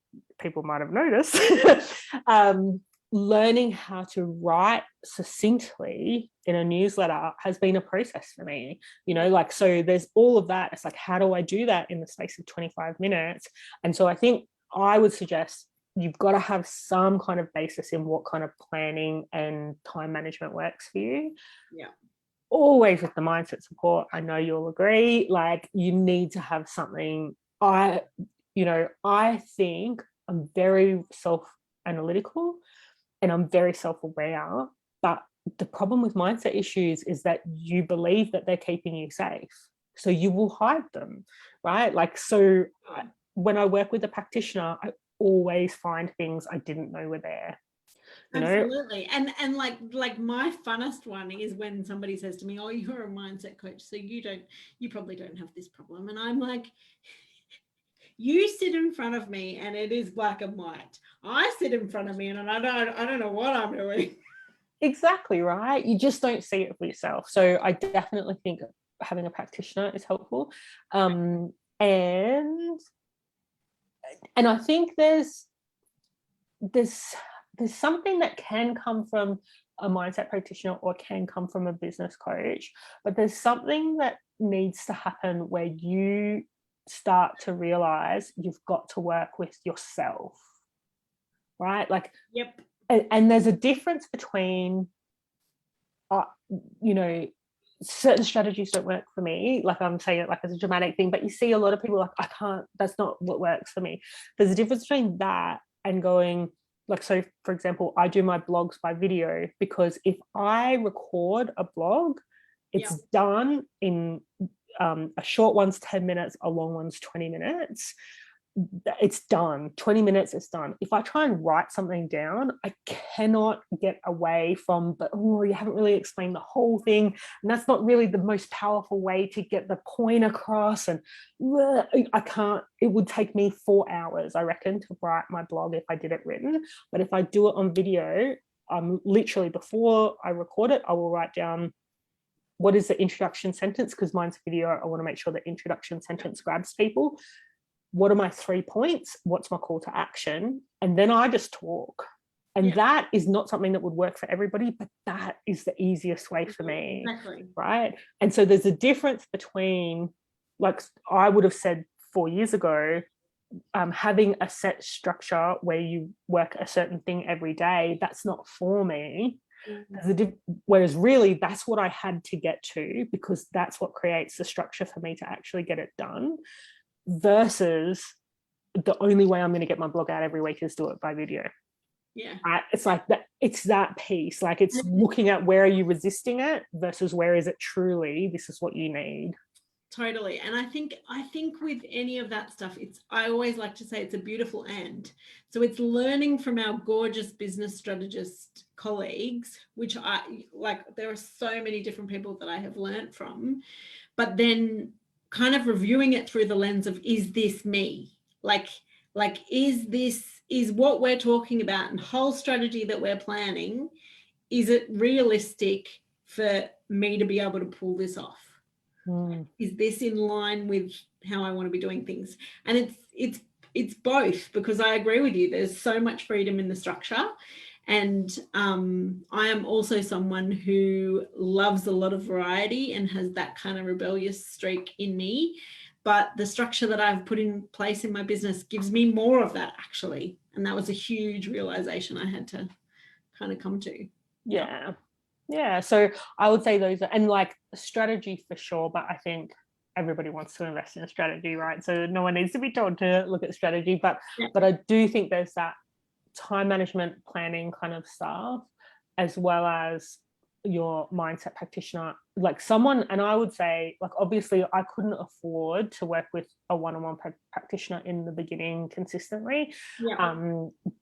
people might have noticed, learning how to write succinctly in a newsletter has been a process for me, you know, like, so there's all of that. It's like, how do I do that in the space of 25 minutes? And so I think I would suggest you've got to have some kind of basis in what kind of planning and time management works for you. Yeah. Always with the mindset support, I know you'll agree, like you need to have something. I think I'm very self-analytical and I'm very self-aware, but the problem with mindset issues is that you believe that they're keeping you safe, so you will hide them, right? Like, so when I work with a practitioner, I always find things I didn't know were there. Absolutely. And like my funnest one is when somebody says to me, oh, you're a mindset coach, so you probably don't have this problem. And I'm like, you sit in front of me and it is black and white. I sit in front of me and I don't know what I'm doing. Exactly, right? You just don't see it for yourself. So I definitely think having a practitioner is helpful. And I think there's something that can come from a mindset practitioner or can come from a business coach, but there's something that needs to happen where you start to realize you've got to work with yourself, right? Like, yep. And there's a difference between, certain strategies don't work for me. Like, I'm saying it like as a dramatic thing, but you see a lot of people like, I can't, that's not what works for me. There's a difference between that and going, like, so for example, I do my blogs by video, because if I record a blog, it's done in a short one's 10 minutes, a long one's 20 minutes. It's done. 20 minutes, it's done. If I try and write something down, I cannot get away from, but oh, you haven't really explained the whole thing, and that's not really the most powerful way to get the point across. And I can't. It would take me 4 hours, I reckon, to write my blog if I did it written. But if I do it on video, I'm literally, before I record it, I will write down what is the introduction sentence, because mine's video. I want to make sure the introduction sentence grabs people. What are my 3 points? What's my call to action? And then I just talk. And that is not something that would work for everybody, but that is the easiest way for me. Exactly. Right. And so there's a difference between, like I would have said 4 years ago, having a set structure where you work a certain thing every day, that's not for me. Whereas really that's what I had to get to, because that's what creates the structure for me to actually get it done, versus the only way I'm going to get my blog out every week is do it by video. It's like that. It's that piece. Like, it's looking at where are you resisting it versus where is it truly this is what you need. Totally. And I think with any of that stuff, I always like to say it's a beautiful and. So it's learning from our gorgeous business strategist colleagues, which there are so many different people that I have learned from, but then kind of reviewing it through the lens of, is this me? Like is what we're talking about and whole strategy that we're planning, is it realistic for me to be able to pull this off? Is this in line with how I want to be doing things? And it's both, because I agree with you, there's so much freedom in the structure. And I am also someone who loves a lot of variety and has that kind of rebellious streak in me. But the structure that I've put in place in my business gives me more of that, actually. And that was a huge realization I had to kind of come to. Yeah. So I would say those are, and like strategy for sure, but I think everybody wants to invest in a strategy, right? So no one needs to be told to look at strategy, but Yeah. I do think there's that time management planning kind of stuff, as well as your mindset practitioner, like someone. And I would say, like, obviously I couldn't afford to work with a one-on-one practitioner in the beginning consistently,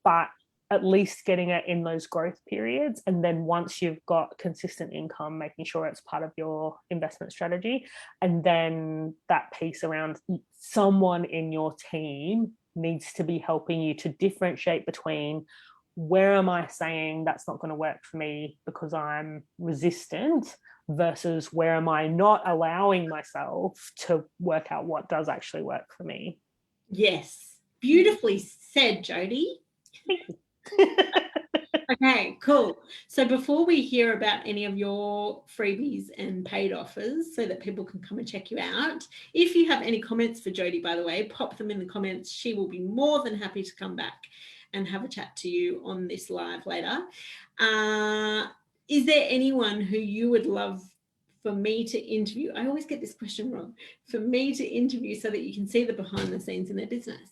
but at least getting it in those growth periods, and then once you've got consistent income, making sure it's part of your investment strategy. And then that piece around someone in your team needs to be helping you to differentiate between, where am I saying that's not going to work for me because I'm resistant, versus where am I not allowing myself to work out what does actually work for me. Yes, beautifully said, Jodie. Thank you. Okay, cool. So before we hear about any of your freebies and paid offers so that people can come and check you out, if you have any comments for Jodie, by the way, pop them in the comments. She will be more than happy to come back and have a chat to you on this live later. Is there anyone who you would love for me to interview? I always get this question wrong. For me to interview so that you can see the behind the scenes in their business.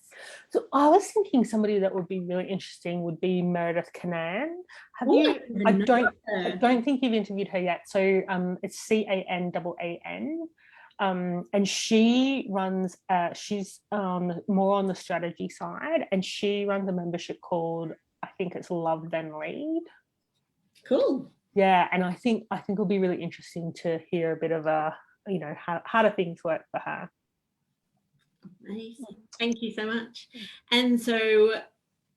So I was thinking somebody that would be really interesting would be Meredith Canaan. Have Ooh, you? I don't think you've interviewed her yet. So it's CANAAN. And she runs, she's more on the strategy side, and she runs a membership called, I think it's Love Then Lead. Cool. Yeah, and I think it'll be really interesting to hear a bit of a, how do things work for her. Amazing. Thank you so much. And so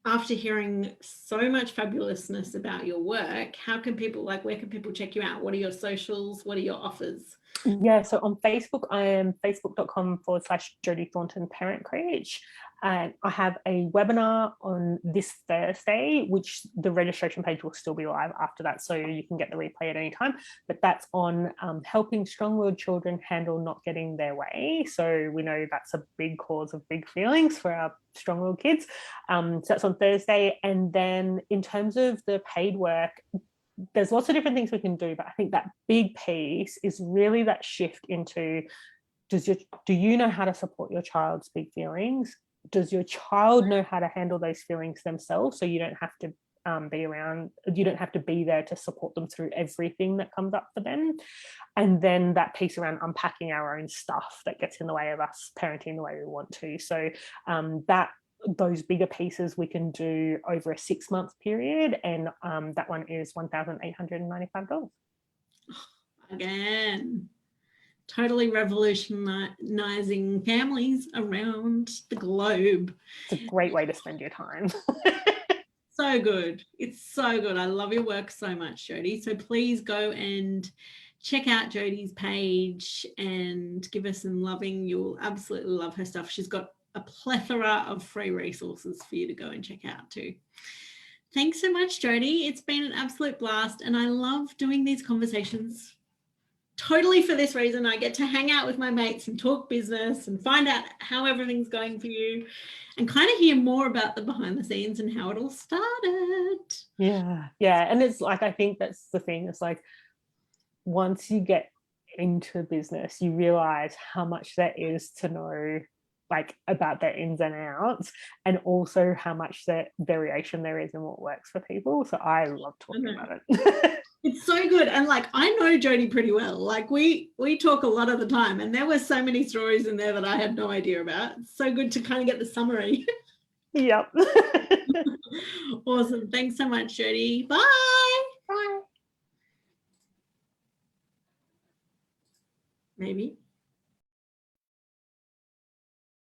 after hearing so much fabulousness about your work, how can people, where can people check you out? What are your socials? What are your offers? Yeah, so on Facebook, I am facebook.com/Jodie Thornton Parent Coach. And I have a webinar on this Thursday, which the registration page will still be live after that, so you can get the replay at any time. But that's on helping strong-willed children handle not getting their way. So we know that's a big cause of big feelings for our strong-willed kids. So that's on Thursday. And then in terms of the paid work, there's lots of different things we can do, but I think that big piece is really that shift into, do you know how to support your child's big feelings? Does your child know how to handle those feelings themselves, so you don't have to be around, you don't have to be there to support them through everything that comes up for them? And then that piece around unpacking our own stuff that gets in the way of us parenting the way we want to. So those bigger pieces we can do over a 6-month period, and that one is $1,895. Again, totally revolutionizing families around the globe. It's a great way to spend your time. So good. It's so good. I love your work so much, Jodie. So please go and check out Jodie's page and give her some loving. You'll absolutely love her stuff. She's got a plethora of free resources for you to go and check out too. Thanks so much, Jodie. It's been an absolute blast, and I love doing these conversations totally for this reason. I get to hang out with my mates and talk business and find out how everything's going for you, and kind of hear more about the behind the scenes and how it all started. Yeah. And it's like, I think that's the thing. It's like, once you get into business, you realize how much there is to know, like, about their ins and outs, and also how much that variation there is in what works for people. So I love talking about it. It's so good. And I know Jodie pretty well. We talk a lot of the time, and there were so many stories in there that I had no idea about. It's so good to kind of get the summary. Yep. Awesome. Thanks so much, Jodie. Bye. Bye. Maybe.